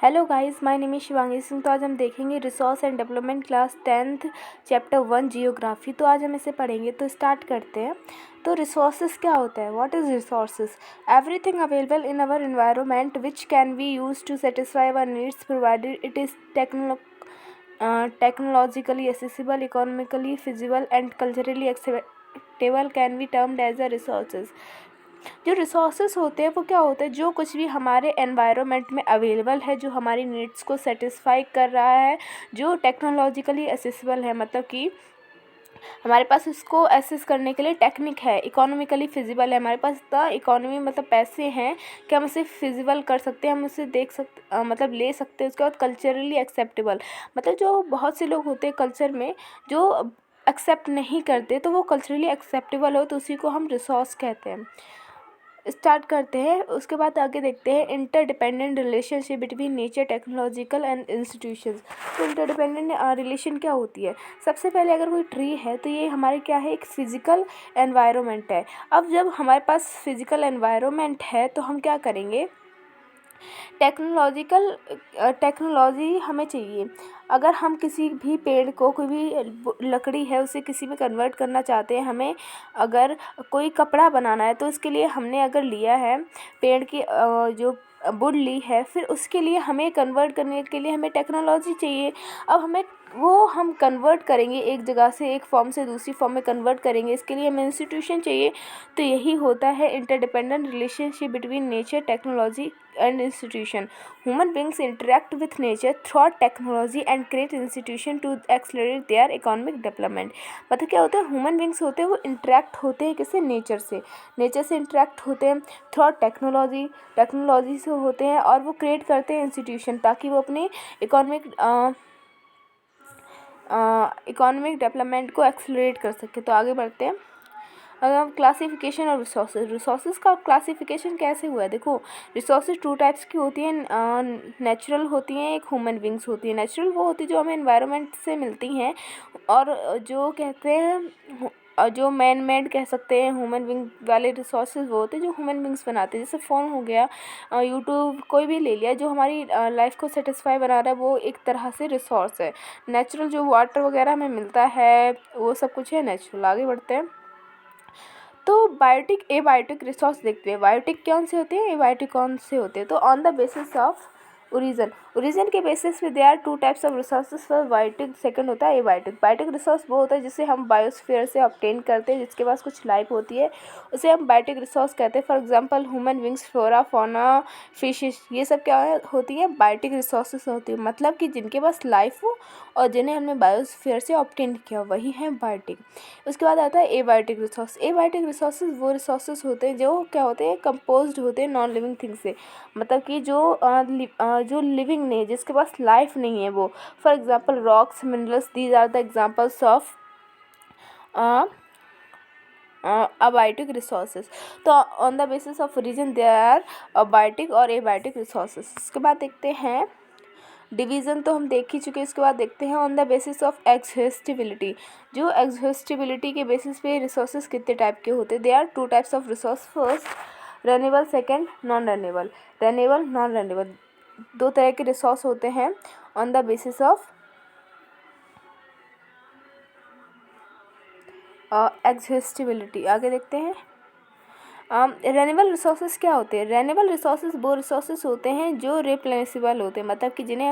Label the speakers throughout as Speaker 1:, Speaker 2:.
Speaker 1: Hello guys, my name is Shivangi Singh. तो आज हम देखेंगे resource and development class 10th chapter 1 geography. तो आज हम इसे पढ़ेंगे, तो स्टार्ट करते हैं। तो रिसोर्सेज क्या होता है? What is resources? Everything available in our environment which can be use to satisfy our needs provided it is technologically accessible, economically feasible and culturally acceptable can be termed as a resources। जो resources होते हैं वो क्या होते हैं? जो कुछ भी हमारे एनवायरनमेंट में अवेलेबल है, जो हमारी नीड्स को सेटिस्फाई कर रहा है, जो टेक्नोलॉजिकली एसेसिबल है, मतलब कि हमारे पास इसको एसेस करने के लिए टेक्निक है, इकोनॉमिकली फिजिबल है, हमारे पास इतना इकोनॉमी मतलब पैसे हैं कि हम इसे फिजिबल कर सकते हैं, हम उसे देख सकते मतलब ले सकते हैं। उसके बाद कल्चरली एक्सेप्टेबल, मतलब जो बहुत से लोग होते हैं कल्चर में जो एक्सेप्ट नहीं करते, तो वो कल्चरली एक्सेप्टेबल हो तो उसी को हम रिसोर्स कहते हैं। स्टार्ट करते हैं, उसके बाद आगे देखते हैं interdependent relationship between nature, technological and institutions. तो इंटरडिपेंडेंट रिलेशन क्या होती है? सबसे पहले अगर कोई ट्री है तो ये हमारे क्या है? एक फिजिकल एनवायरनमेंट है। अब जब हमारे पास फिजिकल एनवायरनमेंट है तो हम क्या करेंगे? टेक्नोलॉजी हमें चाहिए। अगर हम किसी भी पेड़ को, कोई भी लकड़ी है उसे किसी में कन्वर्ट करना चाहते हैं, हमें अगर कोई कपड़ा बनाना है तो उसके लिए हमने अगर लिया है पेड़ की जो वुड ली है, फिर उसके लिए हमें कन्वर्ट करने के लिए हमें टेक्नोलॉजी चाहिए। अब हम कन्वर्ट करेंगे, एक जगह से एक फॉर्म से दूसरी फॉर्म में कन्वर्ट करेंगे, इसके लिए हमें इंस्टीट्यूशन चाहिए। तो यही होता है interdependent relationship between nature, technology and institution. Human beings interact with nature through technology and create institution to accelerate their economic development. मतलब क्या होता है? ह्यूमन बींग्स होते हैं वो इंटरेक्ट होते हैं किससे? नेचर से इंटरेक्ट होते हैं थ्रू टेक्नोलॉजी से होते हैं, और वो क्रिएट करते हैं इंस्टीट्यूशन ताकि वो अपने इकोनॉमिक डेवलपमेंट को एक्सलरेट कर सके। तो आगे बढ़ते हैं। अगर हम क्लासिफिकेशन और रिसोर्सेज का क्लासिफिकेशन कैसे हुआ है? देखो, रिसोर्सेज टू टाइप्स की होती हैं, नेचुरल होती हैं, एक ह्यूमन बींग्स होती है। नेचुरल वो होती है जो हमें एनवायरनमेंट से मिलती हैं, और जो कहते हैं जो मैन मेड कह सकते हैं ह्यूमन बींग वाले रिसोर्सेज वो होते हैं जो ह्यूमन बींग्स बनाते हैं। जैसे फ़ोन हो गया, यूट्यूब, कोई भी ले लिया, जो हमारी लाइफ को सेटिस्फाई बना रहा है, वो एक तरह से रिसोर्स है। नेचुरल जो वाटर वगैरह हमें मिलता है वो सब कुछ है नेचुरल। आगे बढ़ते हैं। तो बायोटिक, एबायोटिक रिसोर्स देखते हैं। बायोटिक कौन से होते हैं, एबायोटिक कौन से होते हैं? तो on the basis of origin के बेसिस पे they are two types of resources. First biotic, second होता है एबायोटिक। बायोटिक रिसोर्स वो होता है जिसे हम बायोस्फीयर से ऑब्टेन करते हैं, जिसके पास कुछ लाइफ होती है, उसे हम बायोटिक रिसोर्स कहते हैं। For example human beings, flora, fauna, fishes, ये सब क्या होती है? बायोटिक रिसोर्सेज होती है, मतलब कि जिनके पास लाइफ हो और जिन्हें हमने बायोस्फीयर से ऑब्टेन किया, वही है बायोटिक। उसके बाद आता है एबायोटिक रिसोर्स। एबायोटिक रिसोर्सेज वो रिसोर्सेज होते हैं जो क्या होते हैं? कंपोज्ड होते हैं नॉन लिविंग थिंग से, मतलब कि जो लिविंग नहीं है, जिसके पास लाइफ नहीं है वो। For example rocks, minerals, these are the examples of abiotic resources. तो on the basis of region they are abiotic और एबायोटिक रिसोर्सेज। उसके बाद देखते हैं डिवीज़न, तो हम देख ही चुके हैं। इसके बाद देखते हैं on the basis of exhaustibility. जो एग्जॉस्टिबिलिटी के बेसिस पे रिसोर्सेज कितने टाइप के होते हैं? They are two types of resource. First renewable, second non renewable. Renewable, non renewable, दो तरह के रिसोर्स होते हैं on the basis of exhaustibility. आगे देखते हैं। रेन्यूएबल रिसोर्सेज क्या होते हैं? रेन्यूएबल रिसोर्सेज वो रिसोर्सेज होते हैं जो रिप्लेसेबल होते हैं, मतलब कि जिन्हें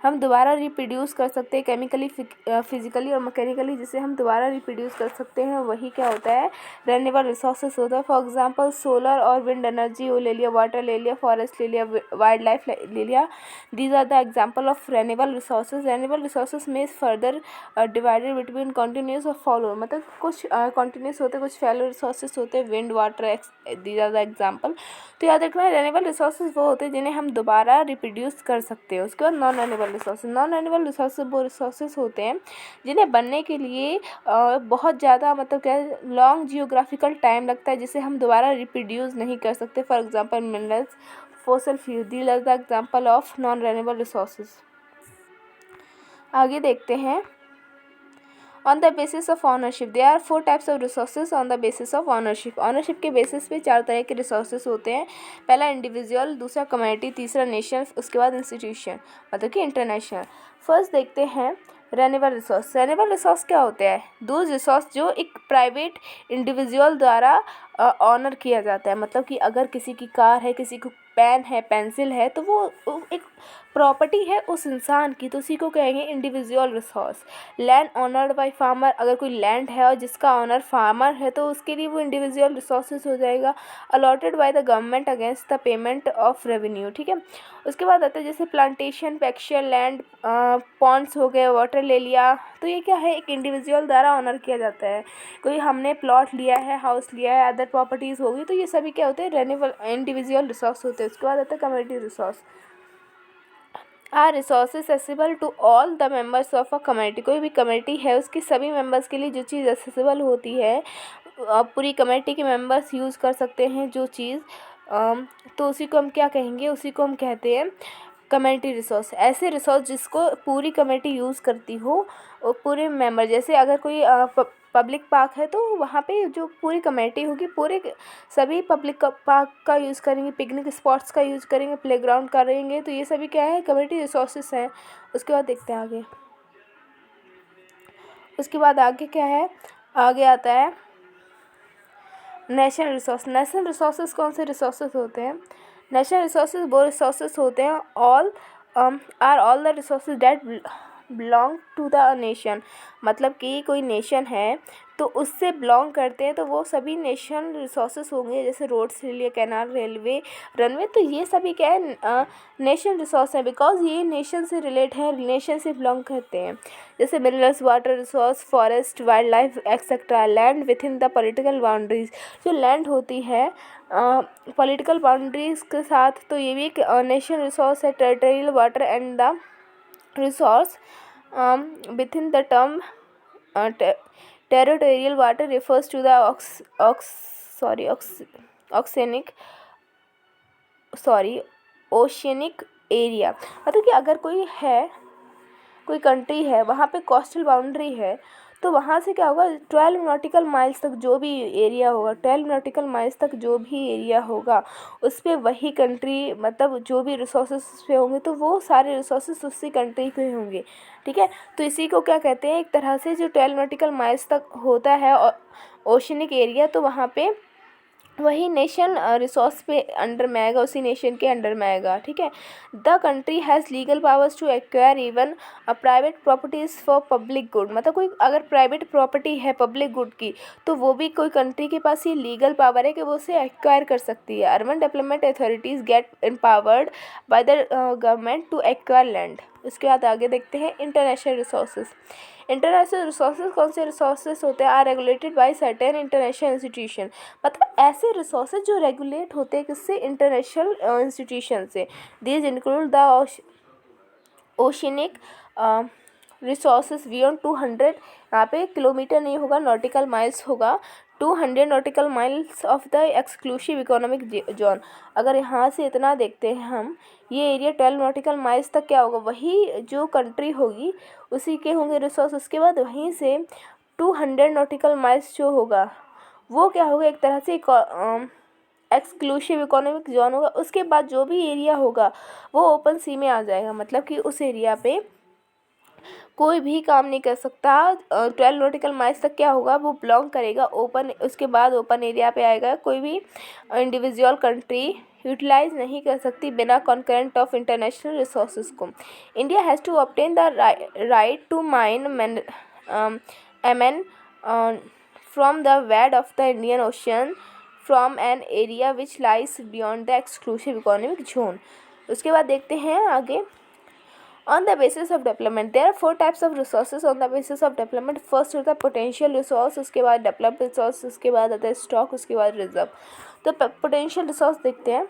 Speaker 1: हम दोबारा रिप्रोड्यूस कर सकते हैं, केमिकली, फिजिकली और मैकेनिकली, जिसे हम दोबारा रिप्रोड्यूस कर सकते हैं, वही क्या होता है? रेन्यूएबल रिसोर्सेज होता है। फॉर एग्जांपल सोलर और विंड एनर्जी वो ले लिया, वाटर ले लिया, फॉरेस्ट ले लिया, वाइल्ड लाइफ ले लिया। These are the example of renewable resources. Renewable resources में फर्दर डिवाइडेड बिटवीन कंटिन्यूस और फॉलो, मतलब कुछ कंटिन्यूस होते हैं, कुछ फैलो रिसोर्सेज होते हैं, wind, water, these are the example. तो याद रखना, रेन्यूएबल रिसोर्सेज वो होते हैं जिन्हें हम दोबारा रिप्रोड्यूस कर सकते हैं। उसके बाद non renewable resources. Non renewable resources वो रिसोर्सेज होते हैं जिन्हें बनने के लिए बहुत ज़्यादा, मतलब क्या, लॉन्ग जियोग्राफिकल टाइम लगता है, जिसे हम दोबारा रिप्रोड्यूस नहीं कर सकते। For example minerals, fossil fuel, these are the example of non renewable resources. आगे देखते हैं। On the basis of ownership, there are 4 types of resources on the basis of ownership. Ownership के बेसिस पे 4 तरह के रिसोर्सेज होते हैं। पहला इंडिविजुअल, दूसरा कम्युनिटी, तीसरा नेशन, उसके बाद इंस्टीट्यूशन मतलब कि इंटरनेशनल। फर्स्ट देखते हैं रेन्यूएबल रिसोर्स। रेन्यूएबल रिसोर्स क्या होते हैं? दो रिसोर्स जो एक प्राइवेट इंडिविजुअल द्वारा ऑनर किया जाता है। मतलब कि अगर किसी की कार है, किसी को पेन है, पेंसिल है, तो वो एक प्रॉपर्टी है उस इंसान की, तो उसी को कहेंगे individual resource. Land honoured by farmer, अगर कोई लैंड है और जिसका ऑनर फार्मर है तो उसके लिए वो इंडिविजुअल रिसोर्सेज हो जाएगा। Allotted bye the government against the payment of revenue, ठीक है। उसके बाद आता है जैसे प्लांटेशन, पैक्चुअल लैंड, पॉन्ड्स हो गए, वाटर ले लिया, तो ये क्या है? एक इंडिविजुअल द्वारा ऑनर किया जाता है। कोई हमने प्लॉट लिया है, हाउस लिया है, अदर प्रॉपर्टीज़ होगी, तो ये सभी क्या होते हैं? रेन्यूएबल इंडिविजुअल रिसोर्स होते हैं। उसके बाद आता है community resource. Are resource accessible to all the members of a community, कोई भी कम्युनिटी है उसके सभी मेंबर्स के लिए जो चीज़ एसेसिबल होती है, पूरी कम्युनिटी के मेंबर्स यूज़ कर सकते हैं जो चीज़, तो उसी को हम क्या कहेंगे? उसी को हम कहते हैं कम्युनिटी रिसोर्स। ऐसे रिसोर्स जिसको पूरी कम्युनिटी यूज़ करती हो, और पूरे मेंबर, जैसे अगर कोई पब्लिक पार्क है तो वहाँ पे जो पूरी कम्युनिटी होगी, पूरे सभी पब्लिक पार्क का यूज़ करेंगे, पिकनिक स्पॉट्स का यूज़ करेंगे, प्लेग्राउंड करेंगे, तो ये सभी क्या है? कम्युनिटी रिसोर्सेज हैं। उसके बाद देखते हैं आगे। उसके बाद आगे क्या है? आगे आता है नेशनल रिसोर्स। नेशनल रिसोर्सेज कौन से रिसोर्सेज होते हैं? नेशनल रिसोर्सेज वो रिसोर्सेज होते हैं all the resources that belong to the nation. मतलब कि कोई नेशन है तो उससे बिलोंग करते हैं, तो वो सभी नेशनल रिसोर्सेज होंगे। जैसे रोड्स ले लिए, कैनाल, रेलवे, रनवे, तो ये सभी क्या है? नेशनल रिसोर्स है, बिकॉज ये नेशन से रिलेट है, नेशन से बिलोंग करते हैं। जैसे minerals, water resource, forest, wild life etcetera. Land with in the political boundaries, जो लैंड होती है पॉलिटिकल बाउंड्रीज के साथ, तो ये भी एक नेशनल रिसोर्स है। Territorial water and the resource within the term territorial water refers to the oceanic area। मतलब कि अगर कोई कंट्री है, वहाँ पे कोस्टल बाउंड्री है, तो वहाँ से क्या होगा? 12 नॉटिकल माइल्स तक जो भी एरिया होगा, 12 नॉटिकल माइल्स तक जो भी एरिया होगा, उस पर वही कंट्री, मतलब जो भी रिसोर्सेज पे होंगे, तो वो सारे रिसोर्सेज उसी कंट्री के होंगे, ठीक है। तो इसी को क्या कहते हैं? एक तरह से जो 12 नॉटिकल माइल्स तक होता है ओशनिक एरिया, तो वहाँ पे वही नेशन रिसोर्स पे अंडर में आएगा, उसी नेशन के अंडर में आएगा, ठीक है। The country has legal powers to acquire even private properties for public good. मतलब कोई अगर प्राइवेट प्रॉपर्टी है पब्लिक गुड की, तो वो भी कोई कंट्री के पास ये लीगल पावर है कि वो उसे एक्वायर कर सकती है। Urban development authorities get empowered by the government to acquire land. उसके बाद आगे देखते हैं इंटरनेशनल रिसोर्सेज। इंटरनेशनल रिसोर्सेज कौन से रिसोर्सेज होते हैं? Are regulated by certain international institution. मतलब ऐसे रिसोर्सेज जो रेगुलेट होते हैं किससे? इंटरनेशनल इंस्टीट्यूशन से। These include the oceanic resources beyond 200, यहाँ पे किलोमीटर नहीं होगा, नॉटिकल माइल्स होगा, 200 nautical miles of the exclusive economic zone. अगर यहाँ से इतना देखते हैं हम, ये एरिया 12 नॉटिकल माइल्स तक क्या होगा? वही जो कंट्री होगी उसी के होंगे रिसोर्स। उसके बाद वहीं से 200 नॉटिकल माइल्स जो होगा वो क्या होगा? एक तरह से एक्सक्लूसिव इकोनॉमिक जोन होगा। उसके बाद जो भी एरिया होगा वो ओपन सी में आ जाएगा। मतलब कि उस एरिया पे कोई भी काम नहीं कर सकता। 12 नॉटिकल माइल्स तक क्या होगा? वो बिलोंग करेगा ओपन, उसके बाद ओपन एरिया पे आएगा। कोई भी इंडिविजुअल कंट्री यूटिलाइज नहीं कर सकती बिना कॉन्करेंट ऑफ इंटरनेशनल रिसोर्सेज को। India has to obtain the right to mine amen from the wade of the Indian ocean from an area which lies beyond the exclusive economic zone. उसके बाद देखते हैं आगे। On the basis of development, there are 4 types of resources on the basis of development. First होता है potential resource, उसके बाद developed resource, उसके बाद आता है स्टॉक, उसके बाद रिजर्व। तो पोटेंशियल रिसोर्स देखते हैं।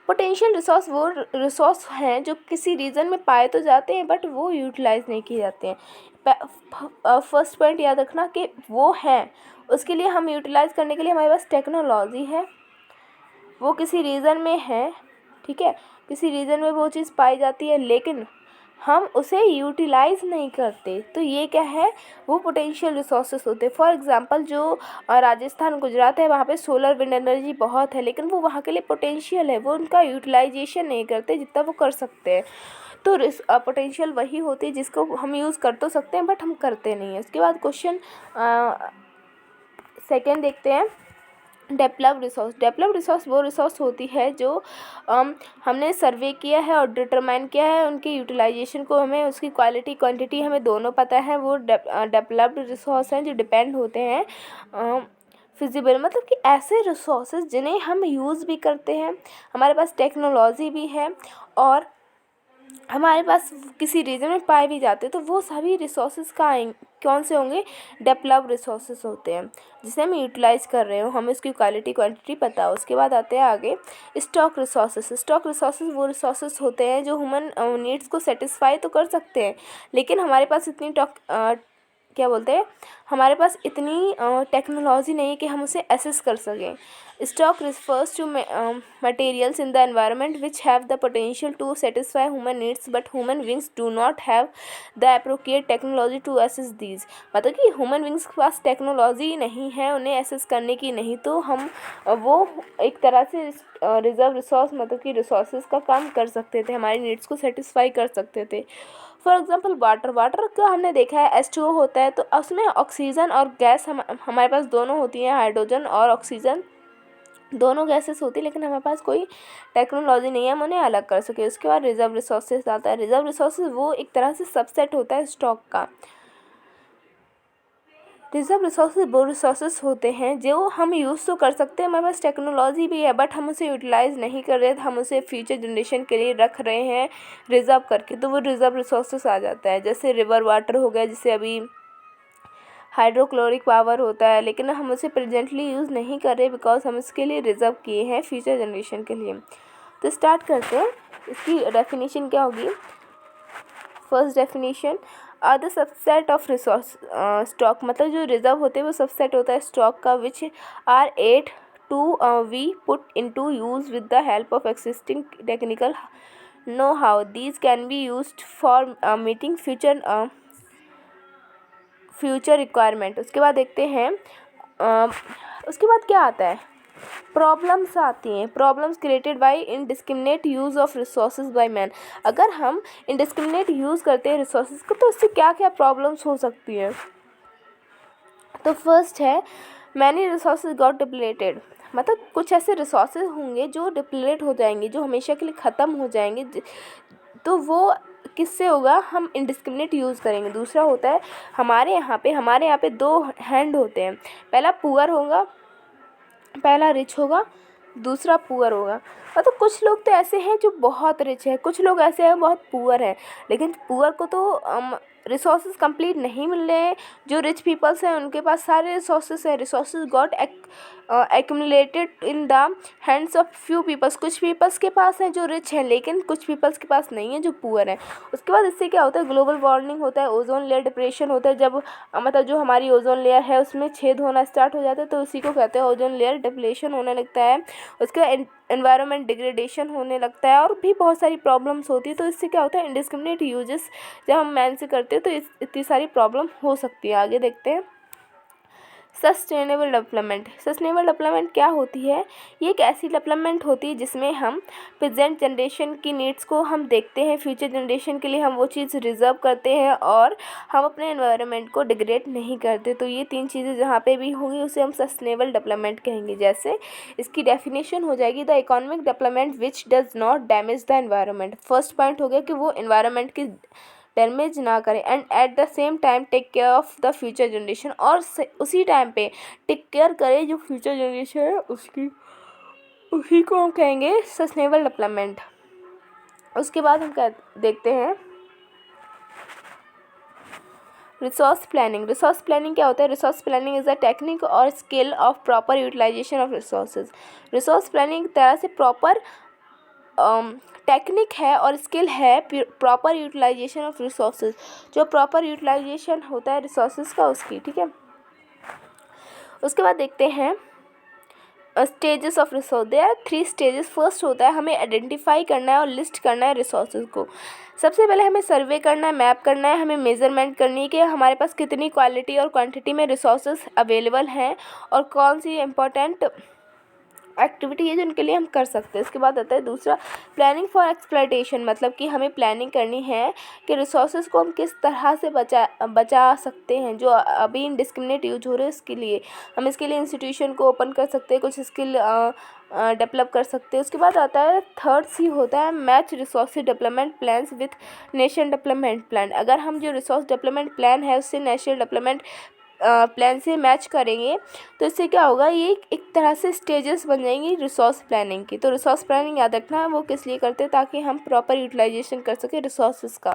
Speaker 1: पोटेंशियल रिसोर्स वो रिसोर्स हैं जो किसी रीजन में पाए तो जाते हैं बट वो यूटिलाइज नहीं किए जाते हैं। फर्स्ट पॉइंट याद रखना कि वो हैं, उसके लिए हम यूटिलाइज करने के लिए हमारे पास टेक्नोलॉजी है, वो किसी रीज़न में है, ठीक है, किसी रीज़न में वो चीज़ पाई जाती है, लेकिन हम उसे यूटिलाइज़ नहीं करते, तो ये क्या है, वो पोटेंशियल रिसोर्सेज होते हैं। फॉर एग्जांपल जो राजस्थान गुजरात है, वहाँ पे सोलर विंड एनर्जी बहुत है, लेकिन वो वहाँ के लिए पोटेंशियल है, वो उनका यूटिलाइजेशन नहीं करते जितना वो कर सकते हैं। तो पोटेंशियल वही होती है जिसको हम यूज़ कर तो सकते हैं बट हम करते नहीं हैं। उसके बाद क्वेश्चन सेकेंड देखते हैं, डेवलप्ड रिसोर्स। डेवलप्ड रिसोर्स वो रिसोर्स होती है जो हमने सर्वे किया है और डिटरमाइन किया है, उनकी यूटिलाइजेशन को हमें उसकी क्वालिटी क्वांटिटी हमें दोनों पता है, वो डेवलप्ड रिसोर्स हैं जो डिपेंड होते हैं फिजिबल, मतलब कि ऐसे रिसोर्सेज जिन्हें हम यूज़ भी करते हैं, हमारे पास टेक्नोलॉजी भी है और हमारे पास किसी रीजन में पाए भी जाते हैं, तो वो सभी रिसोर्सेज कौन से होंगे, डेवलप्ड रिसोर्सेज होते हैं जिसे हम यूटिलाइज़ कर रहे हो, हमें उसकी क्वालिटी क्वांटिटी पता हो। उसके बाद आते हैं आगे स्टॉक रिसोर्सेज। स्टॉक रिसोर्सेज वो रिसोर्सेज होते हैं जो ह्यूमन नीड्स को सेटिस्फाई तो कर सकते हैं, लेकिन हमारे पास इतनी क्या बोलते हैं, हमारे पास इतनी टेक्नोलॉजी नहीं है कि हम उसे एसेस कर सकें। Stock refers to materials in the environment which have the potential to satisfy human needs but human beings do not have the appropriate technology to assess these। मतलब कि ह्यूमन बींग्स के पास टेक्नोलॉजी नहीं है उन्हें assess करने की, नहीं तो हम वो एक तरह से रिजर्व रिसोर्स मतलब कि रिसोर्सेज का काम कर सकते थे, हमारी नीड्स को सेटिस्फाई कर सकते थे। फॉर एग्जांपल वाटर का हमने देखा है H2O होता है, तो उसमें ऑक्सीजन और गैस हमारे पास दोनों होती हैं, हाइड्रोजन और ऑक्सीजन दोनों गैसेस होती है, लेकिन हमारे पास कोई टेक्नोलॉजी नहीं है हम उन्हें अलग कर सके। उसके बाद रिजर्व रिसोर्सेज आता है। रिजर्व रिसोर्सेज वो एक तरह से सबसेट होता है स्टॉक का। रिजर्व रिसोर्सेज वो रिसोर्सेज होते हैं जो हम यूज़ तो कर सकते हैं, हमारे पास टेक्नोलॉजी भी है बट हम उसे यूटिलाइज़ नहीं कर रहे, हम उसे फ्यूचर जनरेशन के लिए रख रहे हैं रिजर्व करके, तो वो रिजर्व रिसोर्सेज आ जाता है। जैसे रिवर वाटर हो गया, जिसे अभी हाइड्रोक्लोरिक पावर होता है, लेकिन हम उसे प्रेजेंटली यूज़ नहीं कर रहे बिकॉज हम इसके लिए रिजर्व किए हैं फ्यूचर जनरेशन के लिए। तो स्टार्ट करते हैं, इसकी डेफिनेशन क्या होगी। First definition, are the subset of resource stock, मतलब जो रिजर्व होते हैं वो सबसेट होता है स्टॉक का, which are at to we put into use with the help of existing technical know how, these can be used for meeting future requirement. उसके बाद देखते हैं उसके बाद क्या आता है, प्रॉब्लम्स आती हैं। Problems created by indiscriminate use of resources by man. अगर हम इनडिस्क्रिमिनेट यूज़ करते हैं रिसोर्सेज को, तो उससे क्या क्या प्रॉब्लम्स हो सकती हैं। तो फर्स्ट है, मैनी रिसोर्सेज गॉट डिप्लेटेड, मतलब कुछ ऐसे रिसोर्सेज होंगे जो डिप्लेट हो जाएंगे, जो हमेशा के लिए ख़त्म हो जाएंगे, तो वो किससे होगा, हम इनडिस्क्रिमिनेट यूज़ करेंगे। दूसरा होता है, हमारे यहाँ पे दो हैंड होते हैं, पहला पुअर होगा, पहला रिच होगा, दूसरा पुअर होगा। मतलब कुछ लोग तो ऐसे हैं जो बहुत रिच है, कुछ लोग ऐसे हैं बहुत पुअर हैं, लेकिन पुअर को तो रिसोर्सेज कंप्लीट नहीं मिल रहे हैं। जो रिच पीपल्स हैं उनके पास सारे रिसोर्सेज हैं, resources got accumulated in the hands of few peoples. कुछ पीपल्स के पास हैं जो रिच हैं, लेकिन कुछ पीपल्स के पास नहीं है जो पुअर हैं। उसके बाद इससे क्या होता है, ग्लोबल वार्मिंग होता है, ओजोन लेयर डिप्रेशन होता है। जब मतलब जो हमारी ओजोन लेयर है उसमें छेद होना स्टार्ट हो जाता है, तो उसी को कहते हैं ओजोन लेयर डिप्लेशन होने लगता है। उसके एनवायरनमेंट डिग्रेडेशन होने लगता है और भी बहुत सारी प्रॉब्लम्स होती है। तो इससे क्या होता है, इंडिस्क्रिमिनेट यूजेस जब हम मैन से करते हैं तो इतनी सारी प्रॉब्लम हो सकती है। आगे देखते हैं, सस्टेनेबल डेवलपमेंट। सस्टेनेबल डेवलपमेंट क्या होती है, ये एक ऐसी डेवलपमेंट होती है जिसमें हम प्रेजेंट जनरेशन की नीड्स को हम देखते हैं, फ्यूचर जनरेशन के लिए हम वो चीज़ रिजर्व करते हैं और हम अपने एनवायरनमेंट को डिग्रेड नहीं करते। तो ये तीन चीज़ें जहाँ पे भी होंगी उसे हम सस्टेनेबल डेवलपमेंट कहेंगे। जैसे इसकी डेफिनेशन हो जाएगी, the economic development which does not damage the environment. First point हो गया कि वो एनवायरनमेंट की डैमेज ना करें, and at the same time take care of the future generation, और उसी टाइम पे टेक केयर करें जो फ्यूचर जनरेशन है उसकी, उसी को हम कहेंगे सस्टेनेबल डेवलपमेंट। उसके बाद हम देखते हैं रिसोर्स प्लानिंग। रिसोर्स प्लानिंग क्या होता है, resource planning is a technique और skill of proper utilisation of resources. Resource planning एक तरह से प्रॉपर टेक्निक है और स्किल है प्रॉपर यूटिलाइजेशन ऑफ रिसोर्सेज, जो प्रॉपर यूटिलाइजेशन होता है रिसोर्सेज का उसकी, ठीक है। उसके बाद देखते हैं stages of resource, there are 3 stages. First होता है हमें आइडेंटिफाई करना है और लिस्ट करना है रिसोर्सेज को। सबसे पहले हमें सर्वे करना है, मैप करना है, हमें मेजरमेंट करनी है कि हमारे पास कितनी क्वालिटी और क्वांटिटी में रिसोर्सेज अवेलेबल हैं और कौन सी इम्पोर्टेंट एक्टिविटी है जिनके लिए हम कर सकते हैं। इसके बाद आता है दूसरा प्लानिंग फॉर एक्सप्लॉयटेशन, मतलब कि हमें प्लानिंग करनी है कि रिसोर्सेज को हम किस तरह से बचा सकते हैं जो अभी इनडिस्क्रिमिनेट यूज हो रहे हैं। इसके लिए हम इसके लिए इंस्टीट्यूशन को ओपन कर सकते हैं, कुछ स्किल डेवलप कर सकते हैं। उसके बाद आता है थर्ड सी होता है match resource development plans with national development plan. अगर हम जो रिसोर्स डेवलपमेंट प्लान है उससे नेशनल डेवलपमेंट प्लान से मैच करेंगे तो इससे क्या होगा, ये एक तरह से स्टेजेस बन जाएंगी रिसोर्स प्लानिंग की। तो रिसोर्स प्लानिंग याद रखना है वो किस लिए करते हैं, ताकि हम प्रॉपर यूटिलाइजेशन कर सकें रिसोर्सेज का।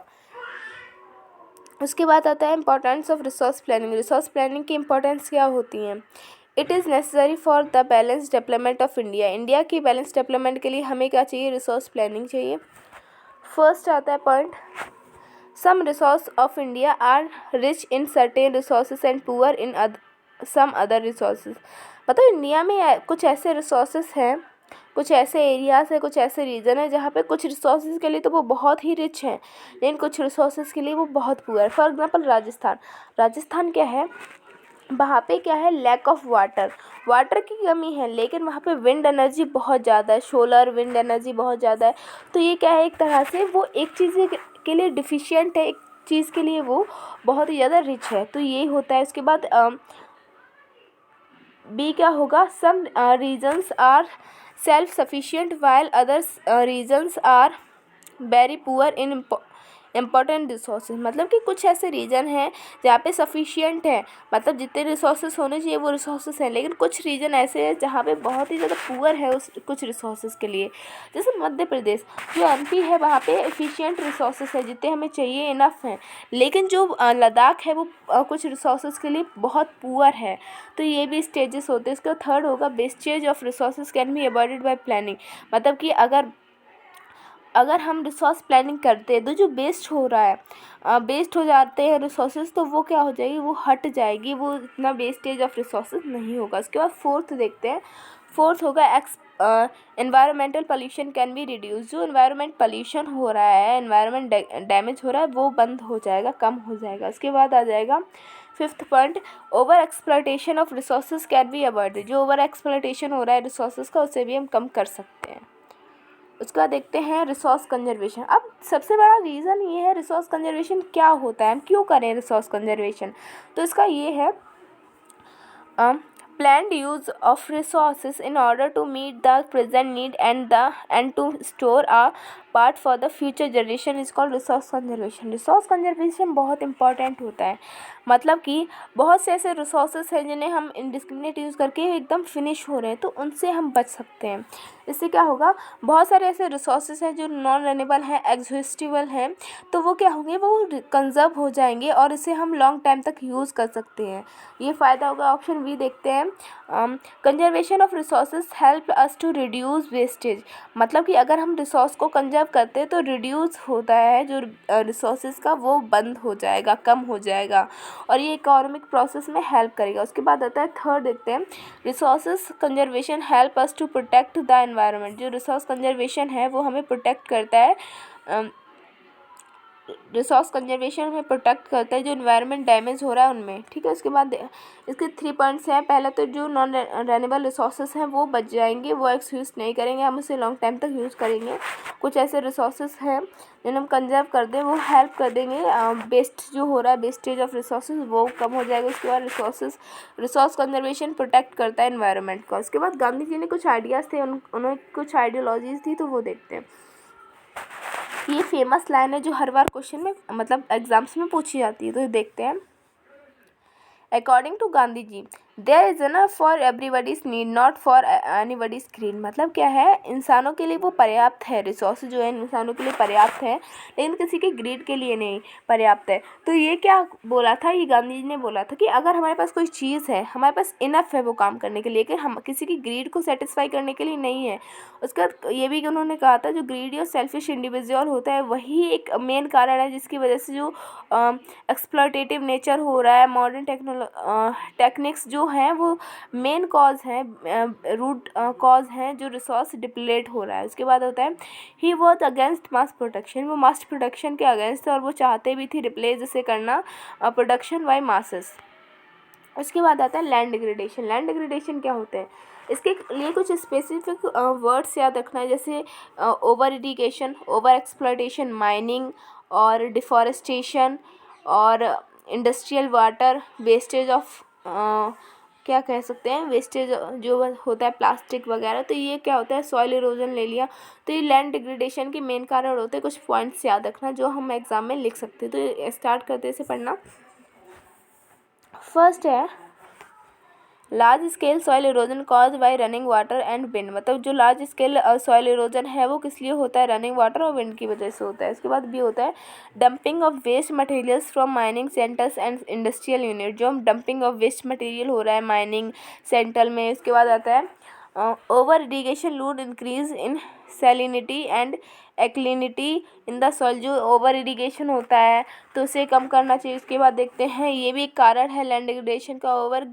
Speaker 1: उसके बाद आता है importance of resource planning. Resource planning की इंपॉर्टेंस क्या होती है। It is necessary for the balance development of India. India की बैलेंस डेवलपमेंट के लिए हमें क्या चाहिए, रिसोर्स प्लानिंग चाहिए। फर्स्ट आता है point, some resource of India are rich in certain resources and poor in some other resources। मतलब इंडिया में कुछ ऐसे रिसोर्सेज हैं, कुछ ऐसे एरियाज़ हैं, कुछ ऐसे रीजन है जहाँ पे कुछ रिसोर्सेज के लिए तो वो बहुत ही रिच हैं लेकिन कुछ रिसोर्सेज के लिए वो बहुत पुअर है। फॉर एग्जांपल राजस्थान क्या है, वहाँ पे क्या है, लैक ऑफ वाटर की कमी है, लेकिन वहाँ पे विंड एनर्जी बहुत ज़्यादा है, सोलर विंड एनर्जी बहुत ज़्यादा है। तो ये क्या है, एक तरह से वो एक चीज़ के लिए डिफिशियंट है, एक चीज़ के लिए वो बहुत ही ज़्यादा रिच है। तो ये होता है। उसके बाद बी क्या होगा, some regions are self sufficient while others regions are very poor in important resources. मतलब कि कुछ ऐसे रीजन हैं जहाँ पे सफिशिएंट है, मतलब जितने रिसोर्सेज होने चाहिए वो रिसोर्सेज हैं, लेकिन कुछ रीजन ऐसे हैं जहाँ पे बहुत ही ज़्यादा पुअर है उस कुछ रिसोर्सेज के लिए। जैसे मध्य प्रदेश, जो एमपी है वहाँ पे एफिशिएंट रिसोर्सेज है, जितने हमें चाहिए इनफ हैं, लेकिन जो लद्दाख है वो कुछ रिसोर्सेज के लिए बहुत पुअर है। तो ये भी स्टेजेस होते हैं। इसका थर्ड होगा wastage of resources can be avoided by planning. मतलब कि अगर हम रिसोर्स प्लानिंग करते हैं तो जो वेस्ट हो रहा है, वेस्ट हो जाते हैं रिसोर्सेज, तो वो क्या हो जाएगी, वो हट जाएगी, वो इतना वेस्टेज ऑफ रिसोर्सेज नहीं होगा। उसके बाद फोर्थ देखते हैं। फोर्थ होगा environmental pollution can be reduce. जो एनवायरमेंट पोल्यूशन हो रहा है, एनवायरमेंट डैमेज हो रहा है, वो बंद हो जाएगा, कम हो जाएगा। उसके बाद आ जाएगा fifth point, over exploitation of resources can be avoided. जो ओवर एक्सप्लॉयटेशन हो रहा है रिसोर्सेज का, उसे भी हम कम कर सकते हैं। उसका देखते हैं रिसोर्स कंजर्वेशन। अब सबसे बड़ा रीज़न ये है रिसोर्स कंजर्वेशन क्या होता है, हम क्यों करें रिसोर्स कंजर्वेशन। तो इसका ये है, planned use of resources in order to meet the present need and to store a part for the future generation is called resource conservation। Resource conservation बहुत इंपॉर्टेंट होता है। मतलब कि बहुत से ऐसे रिसोर्सेज हैं जिन्हें हम इंडिस्क्रिमिनेट यूज़ करके एकदम फिनिश हो रहे हैं, तो उनसे हम बच सकते हैं। इससे क्या होगा, बहुत सारे ऐसे रिसोर्सेज हैं जो नॉन रेन्यूएबल हैं, एग्जॉस्टिबल हैं, तो वो क्या होंगे, वो कंजर्व हो जाएंगे और इसे हम लॉन्ग टाइम तक यूज़ कर सकते हैं। ये फ़ायदा होगा। ऑप्शन बी देखते हैं, conservation of resources help us to reduce wastage. मतलब कि अगर हम रिसोर्स को कंजर्व करते हैं तो रिड्यूस होता है जो रिसोर्सेज का, वो बंद हो जाएगा, कम हो जाएगा, और ये इकोनॉमिक प्रोसेस में हेल्प करेगा। उसके बाद आता है थर्ड देखते हैं, resources conservation help us to protect the environment. जो रिसोर्स कंजर्वेशन है वो हमें प्रोटेक्ट करता है, रिसोर्स कंजर्वेशन में प्रोटेक्ट करता है जो एनवायरनमेंट डैमेज हो रहा है उनमें। ठीक है। उसके बाद इसके 3 पॉइंट्स हैं। पहला तो जो नॉन रेन्यूएबल रिसोर्सेज हैं वो बच जाएंगे, वो यूज़ नहीं करेंगे, हम उसे लॉन्ग टाइम तक यूज़ करेंगे। कुछ ऐसे रिसोर्सेज हैं जिन्हें हम कंजर्व कर दें, वो हेल्प कर देंगे, वेस्ट जो हो रहा है, वेस्टेज ऑफ रिसोर्सेज वो कम हो जाएगा। उसके बाद रिसोर्स कंजर्वेशन प्रोटेक्ट करता है एनवायरनमेंट का। उसके बाद गांधी जी ने कुछ आइडियाज़ थे, उन्होंने कुछ आइडियोलॉजीज़ थी, तो वो देखते हैं। ये फेमस लाइन है जो हर बार क्वेश्चन में, मतलब एग्जाम्स में पूछी जाती है, तो देखते हैं। According to Gandhi ji, there is enough for everybody's need, not for anybody's greed. मतलब क्या है, इंसानों के लिए वो पर्याप्त है, रिसोर्स जो है इंसानों के लिए पर्याप्त है, लेकिन किसी के ग्रीड के लिए नहीं पर्याप्त है। तो ये क्या बोला था, ये गांधी जी ने बोला था कि अगर हमारे पास कोई चीज़ है, हमारे पास इनफ है वो काम करने के लिए, लेकिन हम किसी की ग्रीड को सेटिस्फाई करने के लिए नहीं है। उसका ये भी उन्होंने कहा था, जो ग्रीडी और सेल्फिश इंडिविजुअल होता है वही एक मेन कारण है जिसकी वजह से जो एक्सप्लॉयटेटिव नेचर हो रहा है, मॉडर्न टेक्निक्स जो जो हैं वो मेन कॉज हैं, रूट कॉज हैं जो रिसोर्स डिप्लेट हो रहा है। उसके बाद होता है he was against mass production, वो मास प्रोडक्शन के अगेंस्ट थे और वो चाहते भी थी रिप्लेस इसे करना प्रोडक्शन बाय मासेस। उसके बाद आता है लैंड डिग्रेडेशन। लैंड डिग्रेडेशन क्या होता है, इसके लिए कुछ स्पेसिफिक वर्ड्स याद रखना है, जैसे over irrigation, over exploitation, mining और डिफॉरेस्टेशन और इंडस्ट्रियल वाटर वेस्टेज ऑफ क्या कह सकते हैं, वेस्टेज जो होता है प्लास्टिक वगैरह। तो ये क्या होता है, सॉइल इरोजन ले लिया। तो ये लैंड डिग्रेडेशन के मेन कारण होते हैं। कुछ पॉइंट्स याद रखना जो हम एग्जाम में लिख सकते हैं। तो स्टार्ट करते हैं इसे पढ़ना। फर्स्ट है large scale soil erosion cause by running water and wind, मतलब जो लार्ज स्केल सॉइल इरोजन है वो किस लिए होता है, रनिंग वाटर और विंड की वजह से होता है। उसके बाद भी होता है dumping of waste materials from mining centres and industrial unit, जो डंपिंग ऑफ वेस्ट मटेरियल हो रहा है माइनिंग सेंटर में। उसके बाद आता है over irrigation lead increase in salinity and alkalinity in the soil, जो ओवर इरीगेशन होता है तो उसे कम करना चाहिए। उसके बाद देखते हैं ये भी एक कारण है लैंड डिग्रेडेशन का, over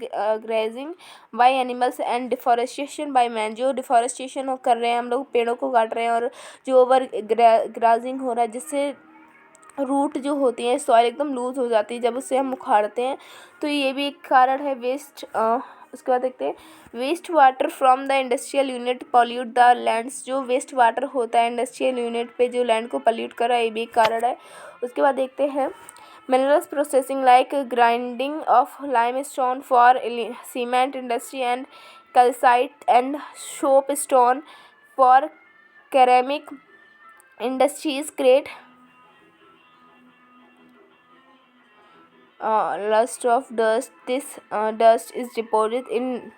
Speaker 1: grazing by animals and deforestation by man, जो डिफॉरेस्टेशन कर रहे हैं हम लोग, पेड़ों को काट रहे हैं, और जो ओवर ग्राजिंग हो रहा है जिससे रूट जो होती है सॉइल एकदम लूज़ हो जाती है जब उसे हम उखाड़ते हैं। तो ये भी एक कारण है वेस्ट। उसके बाद देखते हैं waste water from the industrial unit pollute the lands, जो वेस्ट वाटर होता है इंडस्ट्रियल यूनिट पे जो लैंड को पॉल्यूट कर रहा है, ये भी एक कारण है। उसके बाद देखते हैं minerals processing like grinding of limestone for cement industry and calcite and soap stone for ceramic industries create lust of dust. This dust is deposited in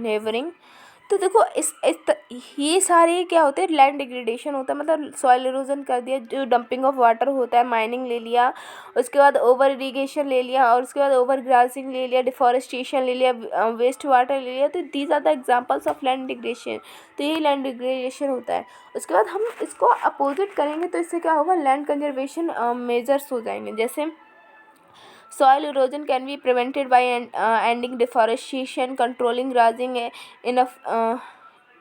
Speaker 1: neighboring। तो देखो ये सारे क्या होते हैं, लैंड डिग्रेडेशन होता है, मतलब सॉइल इरोजन कर दिया, जो डंपिंग ऑफ वाटर होता है, माइनिंग ले लिया, उसके बाद ओवर इरीगेशन ले लिया, और उसके बाद ओवर ग्रासिंग ले लिया, डिफॉरेस्टेशन ले लिया, वेस्ट वाटर ले लिया। तो these are the examples of land degradation. तो ये लैंड डिग्रेडेशन होता है। उसके बाद हम इसको अपोजिट करेंगे तो इससे क्या होगा, लैंड कंजर्वेशन मेजर्स हो जाएंगे। जैसे soil erosion can be prevented by ending deforestation, controlling grazing,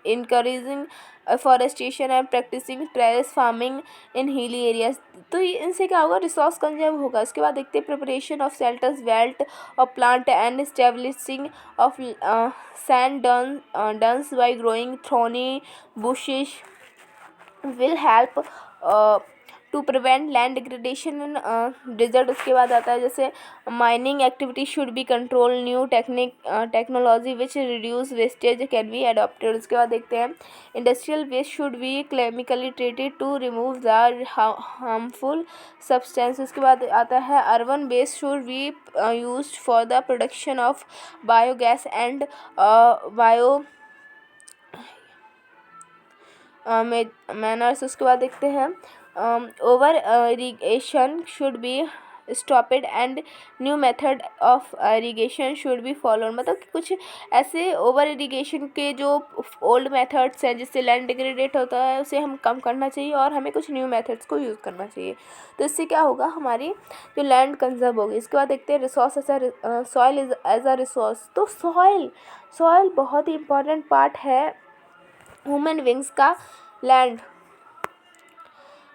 Speaker 1: encouraging afforestation and practicing terrace farming in hilly areas। तो इनसे क्या होगा, रिसोर्स कंजर्व होगा। इसके बाद देखते हैं preparation of shelter belts of plant and establishing of sand dunes by growing thorny bushes will help to prevent land degradation in desert. उसके बाद आता है जैसे mining activity should be control, new technology which reduce wastage can be adopted. उसके बाद देखते हैं industrial waste should be chemically treated to remove the harmful substance. उसके बाद आता है urban waste should be used for the production of biogas and bio manures. उसके बाद देखते हैं over irrigation should be stopped and new method of irrigation should be followed, मतलब कि कुछ ऐसे ओवर इरीगेशन के जो ओल्ड मेथड्स हैं जिससे लैंड डिग्रेडेट होता है उसे हम कम करना चाहिए और हमें कुछ न्यू मेथड्स को यूज़ करना चाहिए। तो इससे क्या होगा, हमारी जो लैंड कंजर्व होगी। इसके बाद देखते हैं resource soil is as a resource. तो सॉइल बहुत ही इंपॉर्टेंट पार्ट है ह्यूमन बींग्स का लैंड।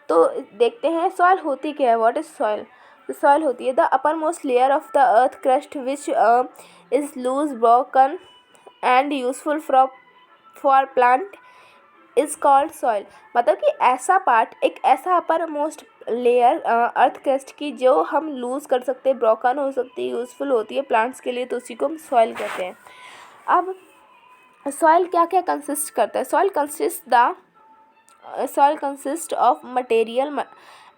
Speaker 1: तो देखते हैं सॉइल होती क्या है, व्हाट इज सॉइल। तो सॉइल होती है the upper most layer of the earth crust which is loose broken and useful for plant is called soil, मतलब कि ऐसा पार्ट, एक ऐसा upper most layer earth crust की जो हम लूज़ कर सकते हैं, ब्रोकन हो सकती है, यूज़फुल होती है प्लांट्स के लिए, तो उसी को हम सॉइल कहते हैं। अब सॉइल क्या क्या कंसिस्ट करता है, soil consists of material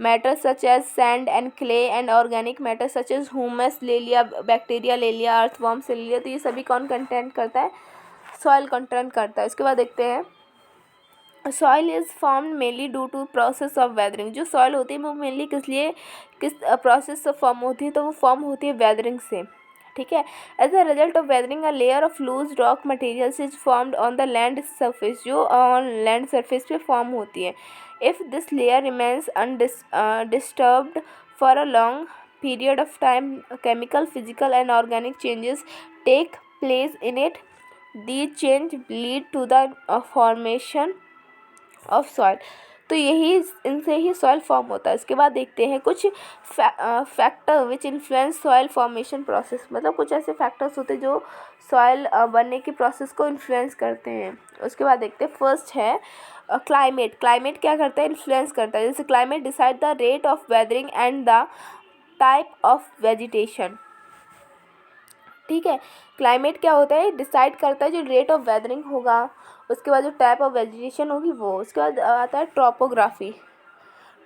Speaker 1: matter such as sand and clay and organic matter such as humus ले लिया, बैक्टीरिया ले लिया, अर्थवॉर्म से ले लिया। तो ये सभी कौन कंटेंट करता है, सॉइल कंटेंट करता है। इसके बाद देखते हैं soil is formed mainly due to process of weathering. जो सॉइल होती है वो मेनली किस प्रोसेस से फॉर्म होती है, तो वो फॉर्म होती है वेदरिंग से, ठीक है। As a result of weathering a layer of loose rock materials is formed on the land surface, जो ऑन लैंड सरफेस पे फॉर्म होती है। If this layer remains undisturbed for a long period of time chemical physical and organic changes take plays in it. These change lead to the formation of soil. तो यही इनसे ही soil form होता है। इसके बाद देखते हैं कुछ factor which influence soil formation process, मतलब कुछ ऐसे फैक्टर्स होते हैं जो सॉइल बनने की प्रोसेस को इन्फ्लुएंस करते हैं। उसके बाद देखते हैं फर्स्ट है क्लाइमेट। क्लाइमेट क्या करता है, इन्फ्लुएंस करता है। जैसे climate decide the rate of weathering and the type of vegetation. ठीक है, क्लाइमेट क्या होता है, डिसाइड करता है जो रेट ऑफ वेदरिंग होगा, उसके बाद जो टाइप ऑफ वेजिटेशन होगी वो। उसके बाद आता है topography.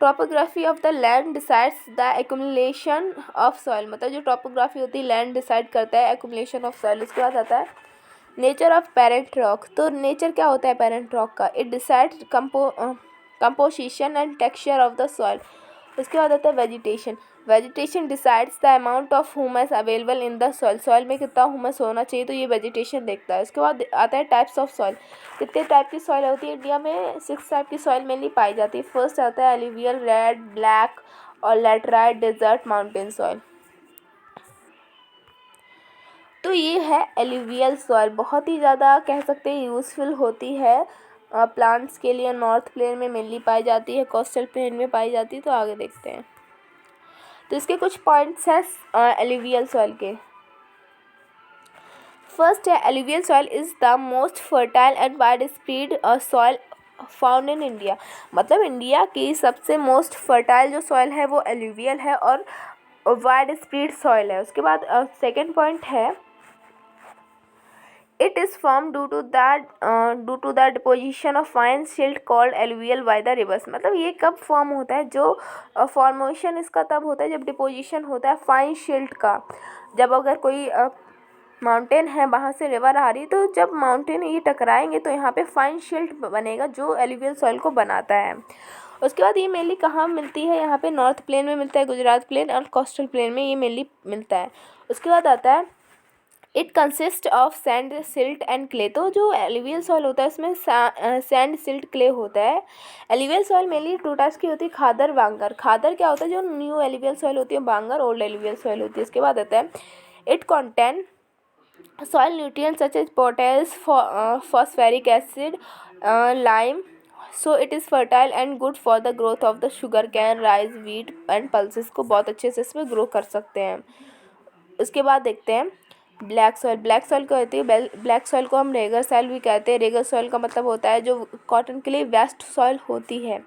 Speaker 1: Topography of the land decides the accumulation of soil, मतलब जो ट्रोपोग्राफी होती है लैंड डिसाइड करता है एक्यूमुलेशन ऑफ सॉइल। उसके बाद आता है नेचर ऑफ पेरेंट रॉक। तो नेचर क्या होता है पेरेंट रॉक का, it decides composition and texture of the soil. उसके बाद आता है vegetation. Vegetation decides the amount of humus available in the soil, soil में कितना ह्यूमस होना चाहिए, तो ये वेजिटेशन देखता है। उसके बाद आता है टाइप्स ऑफ सॉइल। कितने टाइप की सॉइल होती है इंडिया में, 6 टाइप की सॉइल मेनली पाई जाती है। फर्स्ट आता है एलुवियल, रेड, ब्लैक और लैटराइट, डेजर्ट, माउंटेन सॉइल। तो ये है एलुवियल सॉइल, बहुत ही ज़्यादा कह सकते हैं यूज़फुल होती है प्लांट्स के लिए। नॉर्थ प्लेन में मेनली पाई जाती है, कोस्टल प्लेन में पाई जाती है। तो आगे देखते हैं, तो इसके कुछ पॉइंट्स हैं एलुवियल सॉइल के। फर्स्ट है alluvial soil is the most fertile and wide spread soil found in India, मतलब इंडिया की सबसे मोस्ट फर्टाइल जो सॉइल है वो एलुवियल है और वाइड स्प्रेड सॉइल है। उसके बाद सेकेंड पॉइंट है it is formed due to the deposition of fine silt called alluvial by the rivers, मतलब ये कब फॉर्म होता है, जो फॉर्मेशन इसका तब होता है जब डिपोजिशन होता है फाइन सिल्ट का। जब अगर कोई माउंटेन है वहाँ से रिवर आ रही है, तो जब माउंटेन ये टकराएंगे तो यहाँ पे फाइन सिल्ट बनेगा जो एलुवियल सॉइल को बनाता है। उसके बाद ये मेनली कहाँ मिलती है, यहाँ पे नॉर्थ प्लेन में मिलता है, गुजरात प्लेन और कोस्टल प्लेन में ये मेनली मिलता है। उसके बाद आता है it consist of sand, silt and clay. तो जो एलुवियल सॉइल होता है उसमें सैंड, सिल्ट, क्ले होता है। Alluvial soil mainly two types की होती है, खादर, बांगर। खादर क्या होता है, जो न्यू एलुवियल सॉइल होती है, बांगर ओल्ड एलुवियल सॉइल होती है। इसके बाद आता है it contain soil nutrients such as potash, phosphoric acid, lime, so it is fertile and good for the growth of the sugar cane, rice, wheat and pulses को बहुत अच्छे से इसमें ग्रो कर सकते हैं। उसके बाद देखते हैं ब्लैक सॉइल। ब्लैक सॉइल क्या होती है, ब्लैक सॉइल को हम रेगर सॉइल भी कहते हैं। रेगर सॉइल का मतलब होता है जो कॉटन के लिए बेस्ट सॉइल होती है।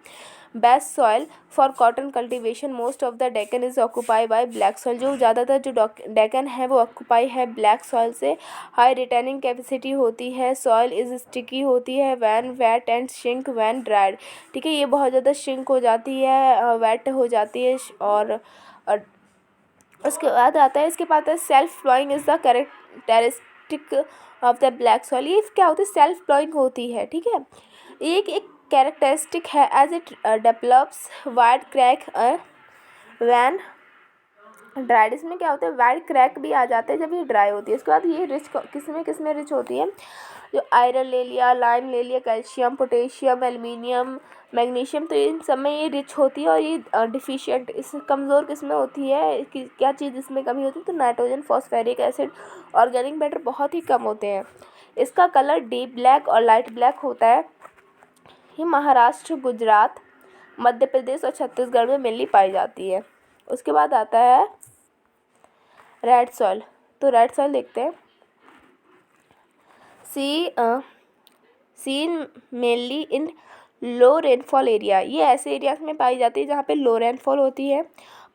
Speaker 1: Best soil for cotton cultivation, most of the Deccan is occupy by black soil. जो ज़्यादातर जो डेकन है वो ऑक्यूपाई है ब्लैक सॉइल से। हाई रिटेनिंग कैपेसिटी होती है, सॉइल इज स्टिकी होती है when wet and shrink when dried. ठीक है, ये बहुत ज़्यादा श्रिंक हो जाती है, वेट हो जाती है। और उसके बाद आता है, इसके बाद है self following is the characteristic of the black soil. ये क्या होती है, सेल्फ फ्लोइंग होती है। ठीक है, एक कैरेक्टरिस्टिक है as it develops wide crack when dried. इसमें क्या होता है, वाइड क्रैक भी आ जाते हैं जब ये ड्राई होती है। इसके बाद ये रिच किसमें रिच होती है, जो आयरन ले लिया, लाइम ले लिया, कैल्शियम, पोटेशियम, एल्युमिनियम, मैग्नीशियम, तो इन सब में ये रिच होती है। और ये डिफिशिएंट, इस कमज़ोर किसमें होती है, कि क्या चीज़ इसमें कमी होती है, तो nitrogen, phosphoric acid, organic matter बहुत ही कम होते हैं। इसका कलर डीप ब्लैक और लाइट ब्लैक होता है। ये महाराष्ट्र, गुजरात, मध्य प्रदेश और छत्तीसगढ़ में मेनली पाई जाती है। उसके बाद आता है रेड सॉइल। तो रेड सॉइल देखते हैं, seen mainly in low rainfall area. ये ऐसे एरियाज में पाई जाती है जहाँ पे लो रेनफॉल होती है।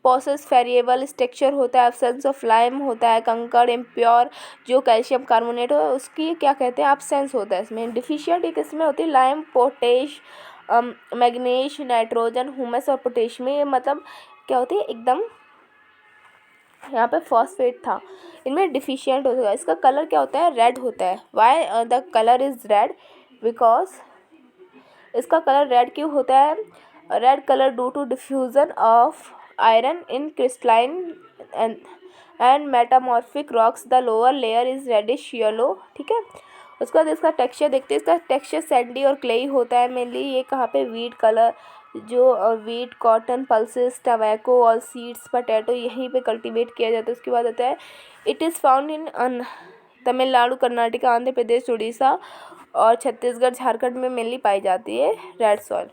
Speaker 1: पोसेस वेरिएबल स्ट्रक्चर होता है, एब्सेंस ऑफ लाइम होता है, कंकड़, इम्प्योर जो कैल्शियम कार्बोनेट हो उसकी क्या कहते हैं, एब्सेंस होता है इसमें। डिफिशिएंट एक इसमें होती है lime, potash, manganese, nitrogen, humus और पोटेशियम। ये मतलब क्या होती है, एकदम यहाँ पे फॉस्फेट था, इनमें डिफिशियंट होता है। इसका कलर क्या होता है, रेड होता है। Why the colour is red, because इसका कलर रेड क्यों होता है, red colour due to diffusion of iron in crystalline and metamorphic rocks, the lower layer is reddish yellow. ठीक है, उसके बाद इसका टेक्सचर देखते हैं। इसका टेक्सचर सैंडी और क्लेई होता है मेनली। ये कहाँ पे, वीट कलर, जो वीट, कॉटन, पल्सेस, टबैको और सीड्स, पटेटो यहीं पे कल्टीवेट किया जाता है। उसके बाद आता है it is found in Tamil Nadu, Karnataka, Andhra Pradesh, Orissa और छत्तीसगढ़, झारखंड में मेनली पाई जाती है रेड सॉइल।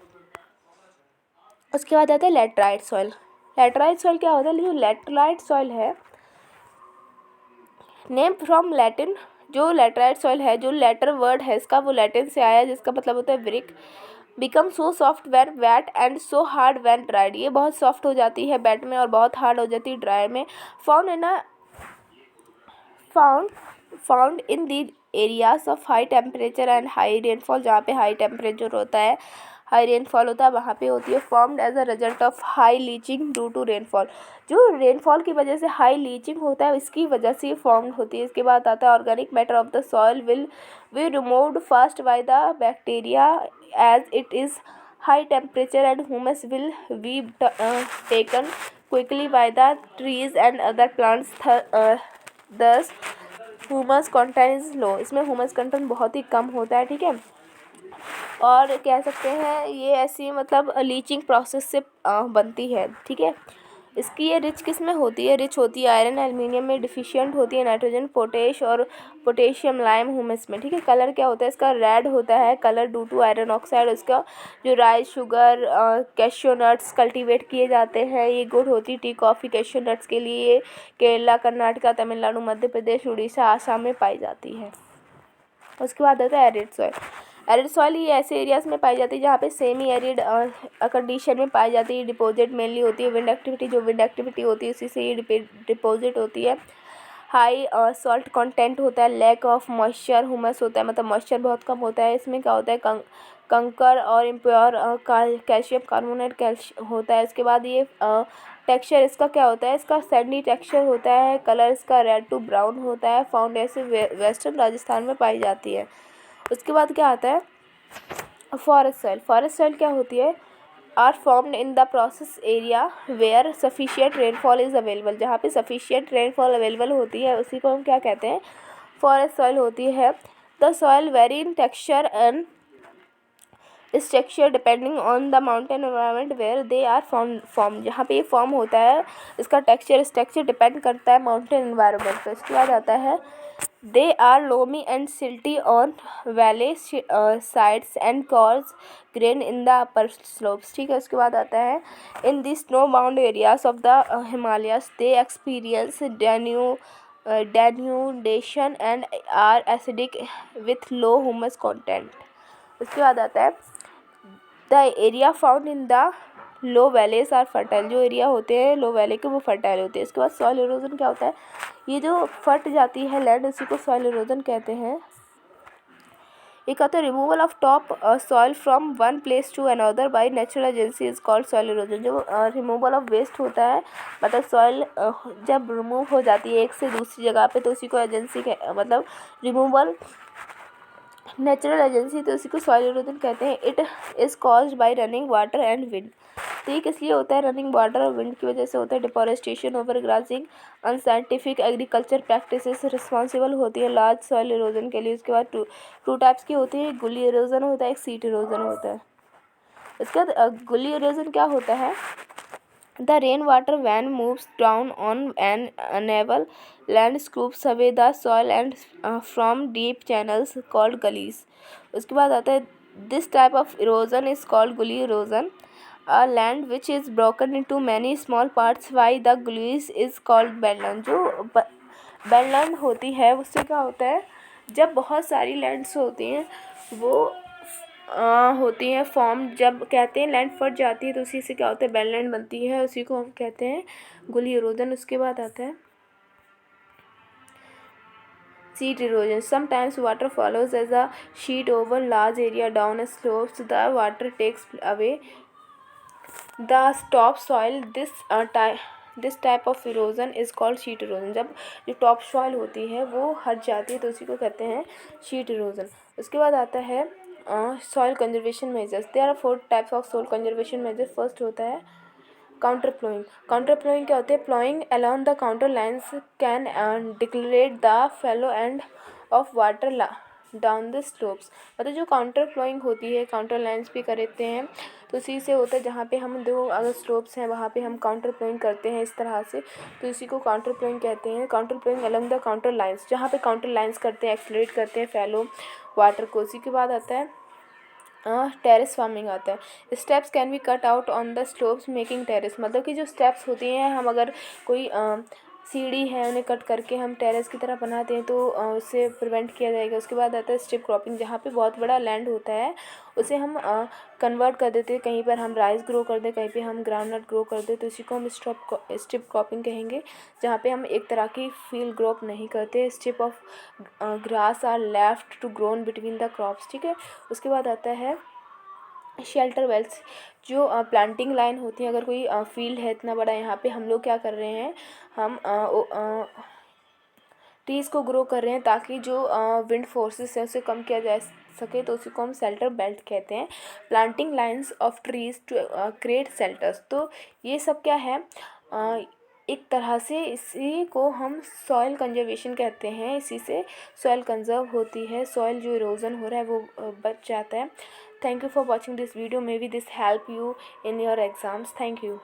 Speaker 1: उसके बाद आता है लैटराइट सॉइल। लैटराइट सॉइल क्या होता है? जो लैटराइट सॉइल है, नेम फ्रॉम लैटिन, जो लैटराइट सॉइल है, जो लेटर वर्ड है इसका वो लैटिन से आया है, जिसका मतलब होता है brick. Become so soft when wet and so hard when dried, ये बहुत सॉफ्ट हो जाती है वेट में और बहुत हार्ड हो जाती है ड्राई में। Found in the areas of high temperature and high rainfall, जहाँ पे हाई टेम्परेचर होता है, हाई रेनफॉल होता है, वहाँ पे होती है। Formed as a result of high leaching due to rainfall, जो रेनफॉल की वजह से हाई लीचिंग होता है इसकी वजह से ये फॉर्म्ड होती है। इसके बाद आता है organic matter of the soil will be removed fast by the bacteria as it is high temperature and humus will be taken quickly by the trees and other plants. Thus humus content is low, इसमें humus content बहुत ही कम होता है, ठीक है। और कह सकते हैं ये ऐसी मतलब लीचिंग प्रोसेस से बनती है, ठीक है। इसकी ये रिच किस में होती है? रिच होती है आयरन एल्युमिनियम में, डिफिशिएंट होती है नाइट्रोजन, पोटेश और पोटेशियम, लाइम, ह्यूमस में, ठीक है। कलर क्या होता है इसका? रेड होता है colour due to iron oxide. इसका जो rice, sugar, cashew nuts cultivate किए जाते हैं, ये गुड होती है टी, कॉफ़ी, कैश्यू नट्स के लिए केरला, कर्नाटका, तमिलनाडु, मध्य प्रदेश, उड़ीसा, आसाम में पाई जाती है। उसके बाद आता है एरिड सॉइल। एरिड सॉइल ये ऐसे एरियाज में पाई जाती है जहाँ पे सेमी एरिड कंडीशन में पाई जाती है। डिपॉजिट मेनली होती है विंड एक्टिविटी, जो विंड एक्टिविटी होती है उसी से ये डिपॉजिट होती है। हाई सॉल्ट कंटेंट होता है, लैक ऑफ मॉइस्चर, ह्यूमस होता है, मतलब मॉइस्चर बहुत कम होता है। इसमें क्या होता है? कंकर और इम्प्योर कैल्शियम कार्बोनेट होता है। इसके बाद ये टेक्सचर इसका क्या होता है? इसका सैंडी टेक्सचर होता है। कलर इसका रेड टू ब्राउन होता है। फाउंड ऐसे वेस्टर्न राजस्थान में पाई जाती है। उसके बाद क्या आता है? Forest soil. फॉरेस्ट सॉइल क्या होती है? Are formed in the process area where sufficient rainfall is available, जहाँ पे सफिशिएंट रेनफॉल अवेलेबल होती है उसी को हम क्या कहते हैं? फॉरेस्ट सॉइल होती है। The soil vary in texture and structure depending on the mountain environment where they are form, जहाँ पे ये फॉर्म होता है इसका टेक्सचर स्ट्रक्चर डिपेंड करता है माउंटेन एनवायरनमेंट पे। इसके बाद आता है they are loamy and silty on valley sides and coarse grain in the upper slopes, ठीक है। उसके बाद आता है in the snow bound areas of the Himalayas they experience denudation and are acidic with low humus content. उसके बाद आता है the area found in the low valleys are fertile, जो एरिया होते हैं लो वैले के वो फर्टाइल होते हैं। इसके बाद सॉइल इरोजन क्या होता है? ये जो फट जाती है लैंड उसी को सॉइल इरोजन कहते हैं। एक आता है removal of top soil from one place to another by natural agency is called soil erosion. जो रिमूवल ऑफ वेस्ट होता है, मतलब सॉइल जब रिमूव हो जाती है एक से दूसरी जगह पे तो उसी को एजेंसी मतलब रिमूवल नेचुरल एजेंसी, तो उसी को सॉइल इरोजन कहते हैं। It is caused by running water and wind, तो ये किस लिए होता है? रनिंग वाटर और विंड की वजह से होता है। Deforestation, over grossing, unscientific agriculture practices responsible होती है लार्ज सॉइल इरोजन के लिए। उसके बाद टू टाइप्स की होती है, गुली इरोजन होता है, एक सीट इरोजन होता है। इसके बाद गुली इरोजन क्या होता है? The rain water when moves down on an unable land scoops away the soil and from deep channels called gullies. उसके बाद आता है this type of erosion is called gully erosion. A land which is broken into many small parts why the gullies is called badland. जो badland होती है उससे क्या होता है? जब बहुत सारी लैंड्स होती हैं वो होती हैं फॉर्म, जब कहते हैं लैंड फट जाती है तो उसी से क्या होता है? बेडलैंड बनती है, उसी को हम कहते हैं गुली इरोजन। उसके बाद आता है sheet erosion. Sometimes water follows as a sheet over large area down a slope, so the water takes away the top soil. This type of erosion is called sheet erosion. जब जो top soil होती है वो हट जाती है तो उसी को कहते हैं शीट इरोजन। उसके बाद आता है soil conservation measures. There are 4 types of soil conservation measure. First होता है काउंटर प्लोइंग। काउंटर प्लोइंग क्या होते हैं? Ploughing along the contour lines can decelerate the flow and of water down the slopes, मतलब जो काउंटर फ्लोइंग होती है, counter lines भी करते हैं, तो इसी से होता है जहाँ पे हम दो अगर स्लोप्स हैं वहाँ पे हम काउंटर फ्लोइंग करते हैं इस तरह से, तो इसी को काउंटर फ्लोइंग कहते हैं। Contour ploughing along the contour lines, जहाँ पे काउंटर लाइन्स करते हैं, एक्सलरेट करते हैं फैलो वाटर को। उसी के बाद आता है टेरेस फार्मिंग आता है। Steps can be cut out on the slopes making terrace, मतलब कि जो स्टेप्स होती हैं, हम अगर कोई सीढ़ी है उन्हें कट करके हम टेरेस की तरह बनाते हैं तो उससे प्रिवेंट किया जाएगा। उसके बाद आता है स्ट्रिप क्रॉपिंग, जहाँ पे बहुत बड़ा लैंड होता है उसे हम कन्वर्ट कर देते हैं, कहीं पर हम राइस ग्रो कर दें, कहीं पे हम ग्राउंडनट ग्रो कर दें, तो इसी को हम स्ट्रिप क्रॉपिंग कहेंगे, जहाँ पे हम एक तरह की फील्ड क्रॉप नहीं करते। Strip of grass are left to grown between the crops, ठीक है। उसके बाद आता है शेल्टर वेल्स, जो प्लांटिंग लाइन होती है। अगर कोई फील्ड है इतना बड़ा, यहाँ पे हम लोग क्या कर रहे हैं, हम ट्रीज़ को ग्रो कर रहे हैं ताकि जो विंड फोर्सेस है उसे कम किया जा सके, तो उसी को हम शेल्टर बेल्ट कहते हैं। Planting lines of trees to create shelters, तो ये सब क्या है, एक तरह से इसी को हम सॉइल कंजर्वेशन कहते हैं। इसी से सॉइल कंजर्व होती है, सॉइल जो इरोजन हो रहा है वो बच जाता है। Thank you for watching this video, may be this help you in your exams. Thank you.